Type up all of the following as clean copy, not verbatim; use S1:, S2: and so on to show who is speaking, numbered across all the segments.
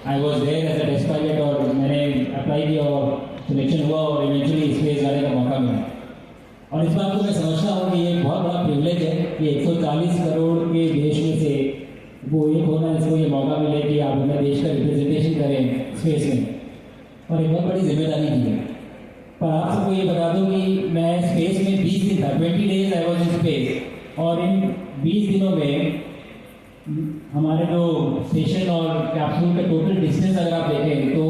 S1: I was there as a test pilot और मैंने apply किया और सिलेक्शन हुआ और इवेंचुअली स्पेस जाने का मौका मिला। और इस बात को मैं समझता हूँ कि ये एक बहुत बड़ा प्रिविलेज है कि 140 करोड़ के देश में से वो एक होना, इसको ये मौका मिले कि आप अपने देश का रिप्रेजेंटेशन करें स्पेस में, और एक बहुत बड़ी जिम्मेदारी की है। पर आप सबको ये बता दूं कि मैं स्पेस में 20 दिन था, 20 days I was in space, और इन 20 दिनों में हमारे जो स्टेशन और कैप्सूल का टोटल डिस्टेंस अगर आप देखें तो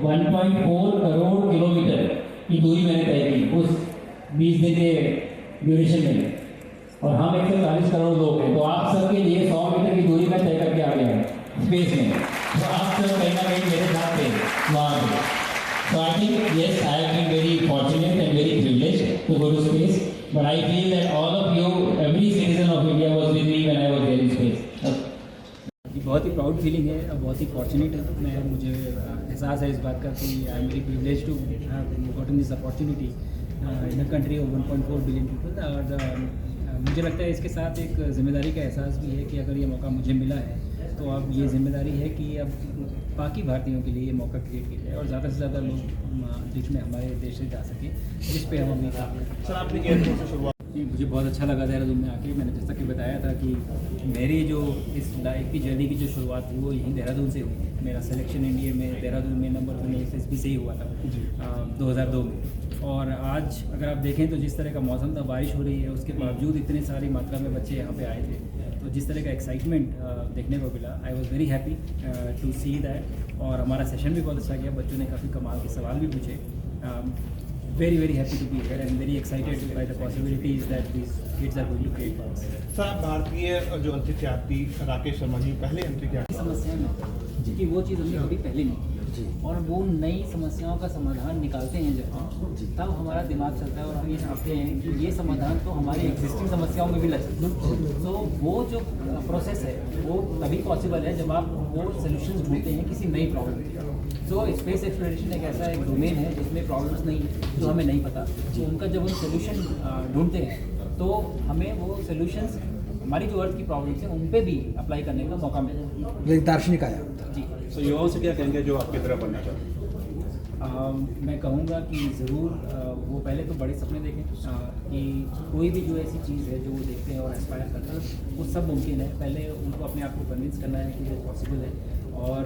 S1: 1.4 करोड़ किलोमीटर की दूरी मैंने तय की उस 20 दिन के ड्यूरेशन में, और हम 140 करोड़ लोग हैं। तो आप सबके लिए 100 मीटर की दूरी में तय करके आ गया है स्पेस में, तो आप सब कहीं ना कहीं मेरे साथ थे वहाँ पे। So I think yes, I have been very fortunate and very privileged to go to space, but I feel that all of you, every citizen of India was with me when I was there in space.
S2: बहुत ही proud feeling है और बहुत ही fortunate है मैं, मुझे एहसास है इस बात का कि I am very privilege to have gotten this opportunity in a country of 1.4 billion people. और मुझे लगता है इसके साथ एक जिम्मेदारी का एहसास भी है कि अगर ये मौका मुझे मिला है तो अब ये जिम्मेदारी है कि अब बाकी भारतीयों के लिए ये मौका क्रिएट किया जाए और ज़्यादा से ज़्यादा लोग अंतरिक्ष में हमारे देश से जा सकें, जिस पे हम अभी
S3: सर आपने एयरफोर्स से शुरुआत
S2: जी। मुझे बहुत अच्छा लगा देहरादून में आके। मैंने जैसा कि बताया था कि मेरी जो इस लाइफ की जर्नी की जो शुरुआत थी वो यहीं देहरादून से हुई। मेरा सिलेक्शन इंडिया में देहरादून में नंबर 1 SSB से ही हुआ था 2002 में। और आज अगर आप देखें तो जिस तरह का मौसम था, बारिश हो रही है, उसके बावजूद इतने सारी मात्रा में बच्चे यहाँ पे आए थे, तो जिस तरह का एक्साइटमेंट देखने को मिला, I was very happy to see that. और हमारा सेशन भी बहुत अच्छा गया, बच्चों ने काफ़ी कमाल के सवाल भी पूछे। very happy to be here and very excited by the possibilities that these kids are going to create for us.
S3: Sir आप भारतीय जो अंतरिक्ष यात्री राकेश शर्मा जी पहले अंतरिक्ष यात्री
S2: समस्या में कि वो चीज़ हमने कभी पहले नहीं की, और वो नई समस्याओं का समाधान निकालते हैं जब हम, तब हमारा दिमाग चलता है और हम ये चाहते हैं कि ये समाधान तो हमारी एग्जिस्टिंग समस्याओं में भी लग सकता है। तो वो जो प्रोसेस है वो तभी पॉसिबल है जब आप वो सोल्यूशन ढूंढते हैं किसी नई प्रॉब्लम की। तो स्पेस एक्सप्लोरेशन एक ऐसा एक डोमेन है जिसमें प्रॉब्लम्स नहीं है जो हमें नहीं पता, तो उनका जब हम सोल्यूशन ढूंढते हैं तो हमें वो सोल्यूशंस हमारी जो अर्थ की प्रॉब्लम्स हैं उन पे भी अप्लाई करने का मौका मिलता है।
S4: एक दार्शनिक आया
S2: जी।
S3: तो युवाओं से क्या कहेंगे जो आपकी तरह बनना चाहते हैं?
S2: मैं कहूँगा कि ज़रूर वो पहले तो बड़े सपने देखें कि कोई भी जो ऐसी चीज़ है जो वो देखते हैं और एस्पायर करते हैं वो सब मुमकिन है। पहले उनको अपने आप को कन्विंस करना है कि वो पॉसिबल है। और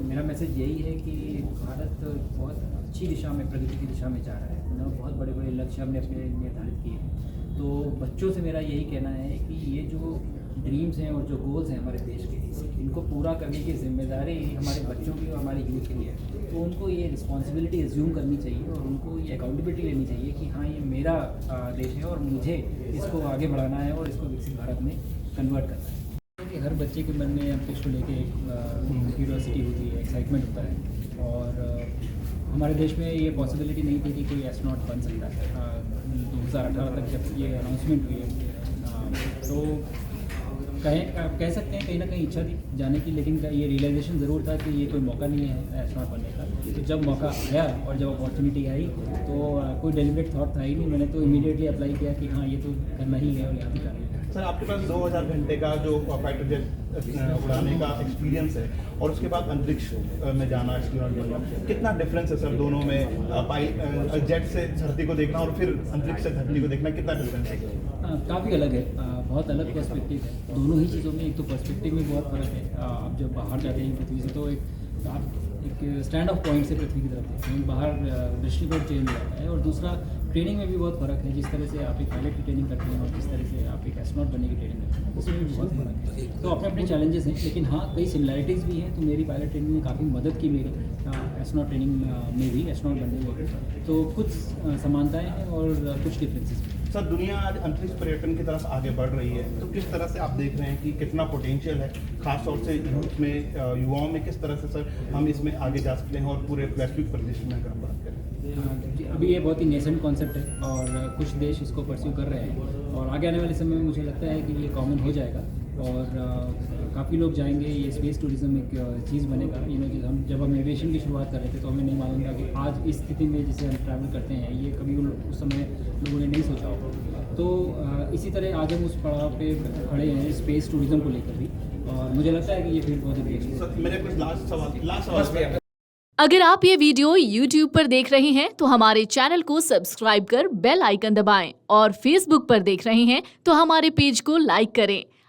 S2: मेरा मैसेज यही है कि भारत बहुत अच्छी दिशा में, प्रगति की दिशा में जा रहा है ना। बहुत बड़े बड़े लक्ष्य हमने अपने निर्धारित किए हैं। तो बच्चों से मेरा यही कहना है कि ये जो ड्रीम्स हैं और जो गोल्स हैं हमारे देश के, इनको पूरा करने की जिम्मेदारी हमारे बच्चों की और हमारे यूथ की है। तो उनको ये रिस्पॉन्सिबिलिटी एज्यूम करनी चाहिए और उनको ये अकाउंटेबिलिटी लेनी चाहिए कि हाँ ये मेरा देश है और मुझे इसको आगे बढ़ाना है और इसको विकसित भारत में कन्वर्ट करना है। कि हर बच्चे के मन में अंतरिक्ष को लेके एक क्यूरियोसिटी होती है, एक्साइटमेंट होता है। और हमारे देश में ये पॉसिबिलिटी नहीं थी कि कोई एस्ट्रोनॉट बन सकता है। 2018 तक जब ये अनाउंसमेंट हुई तो कह सकते हैं कहीं ना कहीं इच्छा थी जाने की, लेकिन ये रियलाइजेशन ज़रूर था कि ये कोई मौका नहीं है एस्ट्रोनॉट बनने का। तो जब मौका आया और जब अपॉर्चुनिटी आई तो कोई डेलिब्रेट थॉट था ही नहीं। मैंने तो इमीडिएटली अप्लाई किया कि हाँ ये तो करना ही है और यहाँ भी करना है।
S3: सर आपके पास 2000 घंटे का जो फाइटर जेट उड़ाने का एक्सपीरियंस है और उसके बाद अंतरिक्ष में जाना, कितना डिफरेंस है सर दोनों में? जेट से धरती को देखना और फिर अंतरिक्ष से धरती को देखना, कितना डिफरेंस है?
S2: काफ़ी अलग है, बहुत अलग पर्सपेक्टिव है दोनों ही चीज़ों में। एक तो पर्सपेक्टिव में बहुत फ़र्क है। आप जब बाहर जाते हैं पृथ्वी से तो आप एक स्टैंड ऑफ पॉइंट से पृथ्वी की तरफ देखते हैं, बाहर दृष्टिकोण चेंज हो जाता है। और दूसरा ट्रेनिंग में भी बहुत फ़र्क है, जिस तरह से आप एक पायलट की ट्रेनिंग करते हैं और जिस तरह से आप एक एस्ट्रोनॉट बनने की ट्रेनिंग करते हैं उसमें भी बहुत फ़र्क है। तो अपने अपने चैलेंजेस हैं, लेकिन हाँ कई सिमिलैरिटीज़ भी हैं। तो मेरी पायलट ट्रेनिंग ने काफ़ी मदद की मेरी एस्ट्रोनॉट ट्रेनिंग में भी, एस्ट्रोनॉट बनने में भी। तो कुछ समानताएँ हैं और कुछ डिफरेंसेस भी।
S3: सर दुनिया आज अंतरिक्ष पर्यटन की तरफ आगे बढ़ रही है, तो किस तरह से आप देख रहे हैं कि कितना पोटेंशियल है, खासतौर से यूथ में, युवाओं में, किस तरह से सर हम इसमें आगे जा सकते हैं और पूरे वैश्विक परिदृश्य में अगर हम बात करें?
S2: अभी ये बहुत ही नेसेंट कॉन्सेप्ट है और कुछ देश इसको परस्यू कर रहे हैं और आगे आने वाले समय में मुझे लगता है कि ये कॉमन हो जाएगा। और काफ़ी लोग जाएंगे, ये स्पेस टूरिज्म एक चीज़ बनेगा। जब हम एविएशन की शुरुआत कर रहे थे तो हमें नहीं मालूम था कि आज इस स्थिति में जिसे हम ट्रैवल करते हैं ये कभी उस समय लोगों ने नहीं सोचा होगा। तो इसी तरह आज हम उस पड़ाव पे खड़े हैं स्पेस टूरिज्म को लेकर भी, और मुझे लगता है कि ये फील्ड बहुत ही अच्छी है।
S3: सर मेरे कुछ लास्ट सवाल
S4: अगर आप ये वीडियो YouTube पर देख रहे हैं तो हमारे चैनल को सब्सक्राइब कर बेल आइकन दबाएं, और Facebook पर देख रहे हैं तो हमारे पेज को लाइक करें।